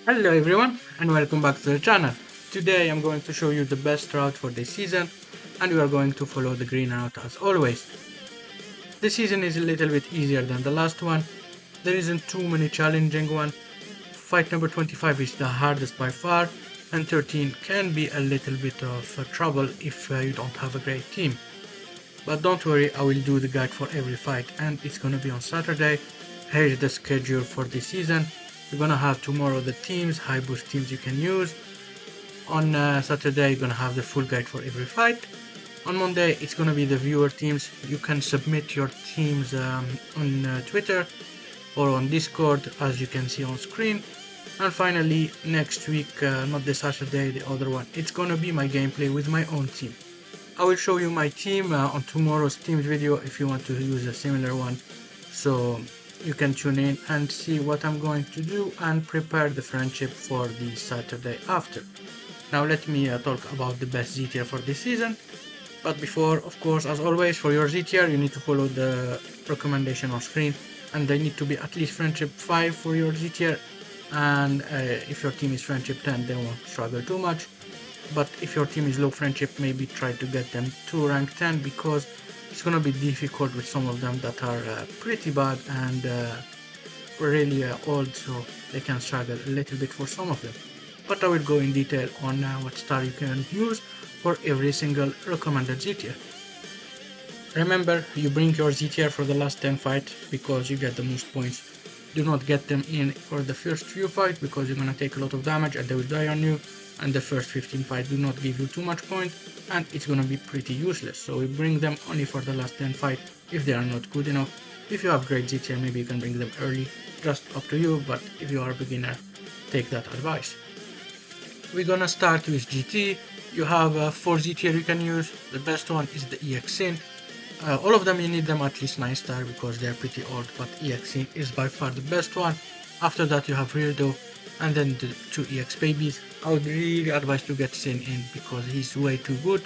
Hello everyone and welcome back to the channel. Today I'm going to show you the best route for this season and we are going to follow the green route as always. This season is a little bit easier than the last one. There isn't too many challenging one. Fight number 25 is the hardest by far and 13 can be a little bit of trouble if you don't have a great team. But don't worry, I will do the guide for every fight and it's gonna be on Saturday. Here's the schedule for this season. You're gonna have tomorrow the teams, high boost teams you can use. On Saturday, you're gonna have the full guide for every fight. On Monday, it's gonna be the viewer teams. You can submit your teams on Twitter or on Discord, as you can see on screen. And finally, next week, not this Saturday, the other one, it's gonna be my gameplay with my own team. I will show you my team on tomorrow's teams video if you want to use a similar one. So you can tune in and see what I'm going to do and prepare the friendship for the Saturday after. Now let me talk about the best Z tier for this season. But before, of course, as always, for your Z tier, you need to follow the recommendation on screen. And they need to be at least friendship 5 for your Z tier. And if your team is friendship 10, they won't struggle too much. But if your team is low friendship, maybe try to get them to rank 10 because it's gonna be difficult with some of them that are pretty bad and really old, so they can struggle a little bit for some of them. But I will go in detail on what star you can use for every single recommended Z tier. Remember, you bring your Z tier for the last 10 fights because you get the most points. Do not get them in for the first few fights because you're gonna take a lot of damage and they will die on you. And the first 15 fights do not give you too much point and it's gonna be pretty useless. So we bring them only for the last 10 fights if they are not good enough. If you have great Z tier, maybe you can bring them early, just up to you, but if you are a beginner, take that advice. We're gonna start with GT. You have 4 Z tier you can use. The best one is the EX Sin. All of them you need them at least 9 star because they are pretty old, but EX Sin is by far the best one. After that you have Reardo and then the 2 EX babies. I would really advise to get Sin in because he's way too good.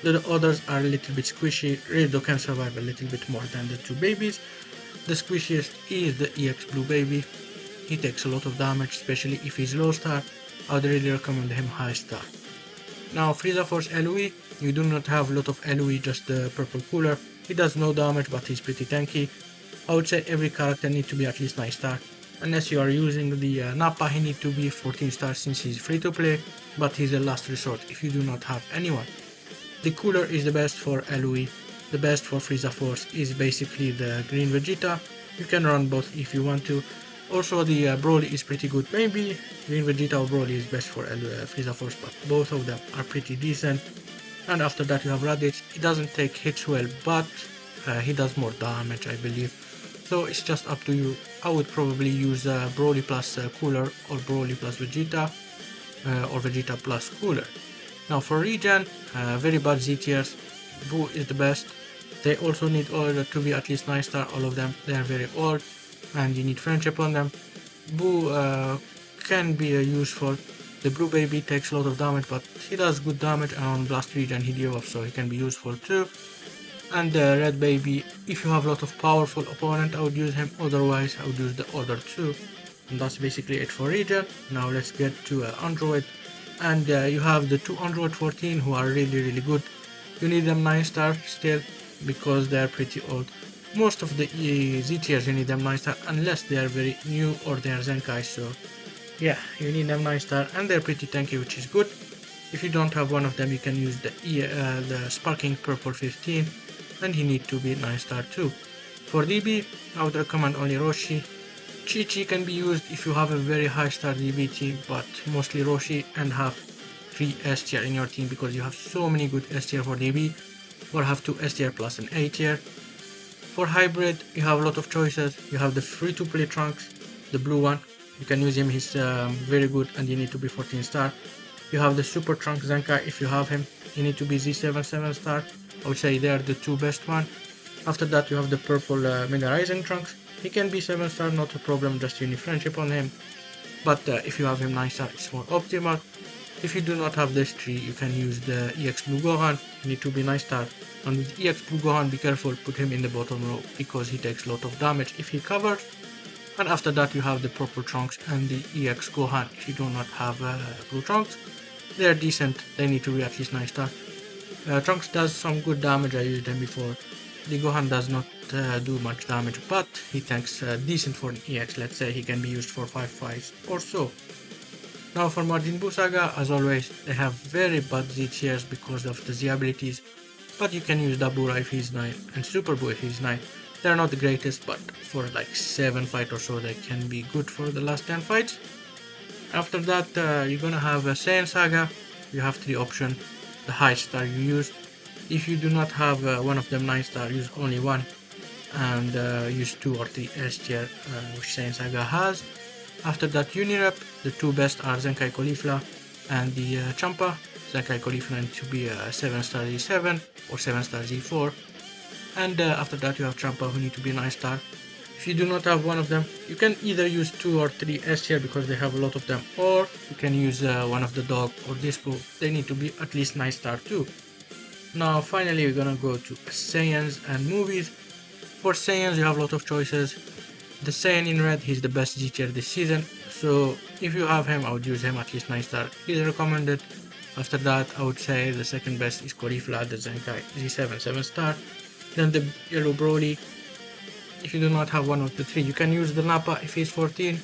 The others are a little bit squishy. Reardo can survive a little bit more than the 2 babies. The squishiest is the EX blue baby. He takes a lot of damage, especially if he's low star. I would really recommend him high star. Now Frieza Force LOE, you do not have a lot of LOE, just the purple cooler. He does no damage but he's pretty tanky. I would say every character needs to be at least 9 star. Unless you are using the Nappa, he needs to be 14 stars since he's free to play, but he's a last resort if you do not have anyone. The cooler is the best for LOE. The best for Frieza Force is basically the green Vegeta. You can run both if you want to. Also the Broly is pretty good. Maybe green Vegeta or Broly is best for Frieza Force, but both of them are pretty decent. And after that you have Raditz. He doesn't take hits well, but he does more damage, I believe. So it's just up to you. I would probably use Broly plus Cooler or Broly plus Vegeta or Vegeta plus Cooler. Now for Regen, very bad Z tiers. Boo is the best. They also need all to be at least 9 star, all of them. They are very old and you need friendship on them. Boo can be useful. The blue baby takes a lot of damage, but he does good damage, and on Blast Regen he debuffs, so he can be useful too. And the red baby, if you have a lot of powerful opponent, I would use him, otherwise I would use the other two. And that's basically it for Regen. Now let's get to Android. And you have the 2 Android 14 who are really good. You need them 9 star still, because they are pretty old. Most of the Z tiers you need them 9 star unless they are very new or they are Zenkai, so yeah, you need them 9 star and they're pretty tanky, which is good. If you don't have one of them, you can use the Sparking Purple 15 and he need to be 9 star too. For DB, I would recommend only Roshi. Chi-Chi can be used if you have a very high star DB team, but mostly Roshi, and have 3 S tier in your team because you have so many good S tier for DB, or have 2 S tier plus an A tier. For hybrid, you have a lot of choices. You have the free to play Trunks, the blue one. You can use him, he's very good and you need to be 14 star. You have the Super Trunks Zenkai, if you have him, you need to be Z7 7 star. I would say they are the 2 best one. After that you have the purple Mega Rising Trunks. He can be 7 star, not a problem, just you need friendship on him. But if you have him 9 star, it's more optimal. If you do not have this tree, you can use the EX Blue Gohan. You need to be 9 star. And with EX Blue Gohan, be careful, put him in the bottom row because he takes a lot of damage if he covers. And after that you have the purple Trunks and the EX Gohan. If you do not have blue Trunks, they are decent, they need to be at least 9 star. Trunks does some good damage, I used them before. The Gohan does not do much damage, but he tanks decent for an EX. Let's say he can be used for 5 fights or so. Now for Majin Buu Saga, as always, they have very bad Z tiers because of the Z abilities, but you can use Dabura if he's 9 and Super Buu if he's 9. They're not the greatest, but for like 7 fights or so they can be good for the last 10 fights. After that you're gonna have a Saiyan Saga. You have 3 options, the highest star you use. If you do not have one of them 9 star, use only one and use 2 or 3 S tier which Saiyan Saga has. After that Unirep, the 2 best are Zenkai Caulifla and the Champa. Zenkai Caulifla needs to be a 7 star Z7 or 7 star Z4. And after that you have Champa who need to be 9 star. If you do not have one of them, you can either use 2 or 3 S tier because they have a lot of them, or you can use one of the dog or Dispo. They need to be at least 9 star too. Now finally we're gonna go to Saiyans and movies. For Saiyans you have a lot of choices. The Saiyan in red, he's the best Z tier this season, so if you have him I would use him at least 9 star. He's recommended. After that I would say the second best is Caulifla, the Zenkai Z7 7 star. Then the yellow Broly. If you do not have one of the 3, you can use the Nappa if he's 14.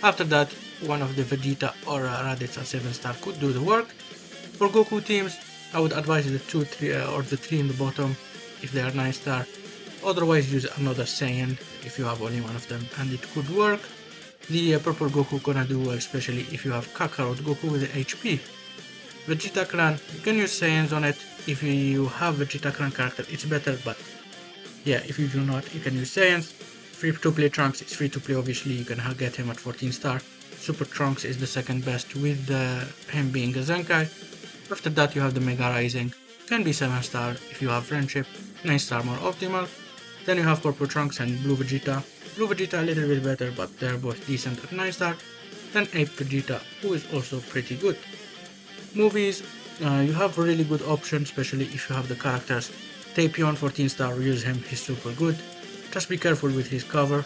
After that, one of the Vegeta or Raditz 7 star could do the work. For Goku teams, I would advise the 2, 3 or the 3 in the bottom if they are 9 star. Otherwise use another Saiyan if you have only one of them and it could work. The purple Goku gonna do well, especially if you have Kakarot Goku with the HP. Vegeta Clan, you can use Saiyans on it. If you have Vegeta Clan character, it's better, but yeah, if you do not, you can use Saiyans. Free to play Trunks, it's free to play obviously, you can get him at 14 star. Super Trunks is the second best with him being a Zenkai. After that you have the Mega Rising, can be 7 star if you have Friendship, 9 star more optimal. Then you have Purple Trunks and Blue Vegeta. Blue Vegeta a little bit better, but they're both decent at 9 star. Then Ape Vegeta, who is also pretty good. Movies, you have really good options, especially if you have the characters. Tapion 14 star, use him, he's super good. Just be careful with his cover.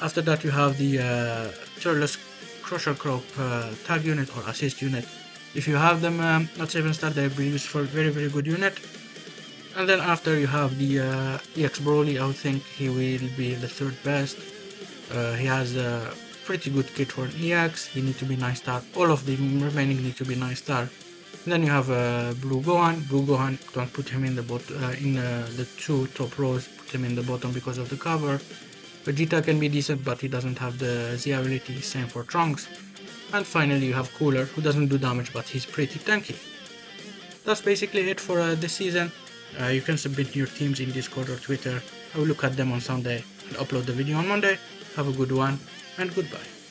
After that you have the Turles Crusher Crop tag unit or assist unit. If you have them at 7 star, they'll be useful, very good unit. And then after you have the EX Broly, I would think he will be the third best. He has a pretty good kit for an EX, he needs to be 9 star, all of the remaining need to be 9 star. And then you have Blue Gohan, don't put him in the the 2 top rows, put him in the bottom because of the cover. Vegeta can be decent, but he doesn't have the Z ability, same for Trunks. And finally you have Cooler, who doesn't do damage, but he's pretty tanky. That's basically it for this season. You can submit your teams in Discord or Twitter. I will look at them on Sunday and upload the video on Monday. Have a good one, and goodbye.